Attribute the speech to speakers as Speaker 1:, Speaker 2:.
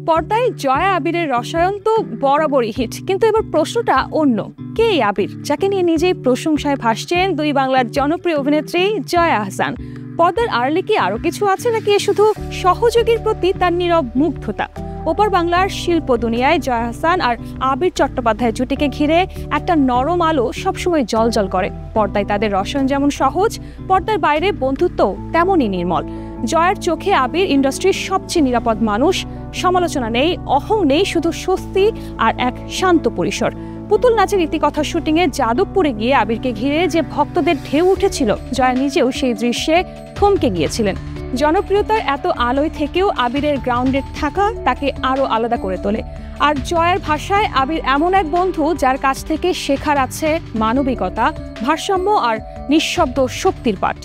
Speaker 1: পর্দায় জয়া আবিরের রসায়ন তো বরাবরই হিট, কিন্তু এবার প্রশ্নটা অন্য। কে এই আবির, যাকে নিয়ে নিজেই প্রশংসায় ভাসছেন দুই বাংলার জনপ্রিয় অভিনেত্রী জয়া আহসান? পর্দার আড়ালে কি আরও কিছু আছে, নাকি শুধু সহযোগীর প্রতি তার নীরব মুগ্ধতা? ওপার বাংলার শিল্প দুনিয়ায় জয়া আহসান আর আবির চট্টোপাধ্যায়ের জুটিকে ঘিরে একটা নরম আলো সবসময় জ্বলজ্বল করে। পর্দায় তাদের রসায়ন যেমন সহজ, পর্দার বাইরে বন্ধুত্ব তেমনই নির্মল। জয়ার চোখে আবির ইন্ডাস্ট্রির সবচেয়ে নিরাপদ মানুষ। সমালোচনা নেই, অহং নেই, শুধু স্বস্তি আর এক শান্ত পরিসর। পুতুল নাচের ইতিকথার শুটিংয়ে যাদবপুরে গিয়ে আবিরকে ঘিরে যে ভক্তদের ঢেউ উঠেছিল, জয়া নিজেও সেই দৃশ্যে থমকে গিয়েছিলেন। জনপ্রিয়তার এত আলোয় থেকেও আবিরের গ্রাউন্ডেড থাকা তাকে আরও আলাদা করে তোলে। আর জয়ার ভাষায় আবির এমন এক বন্ধু যার কাছ থেকে শেখার আছে মানবিকতা, ভারসাম্য আর নিঃশব্দ শক্তির পাঠ।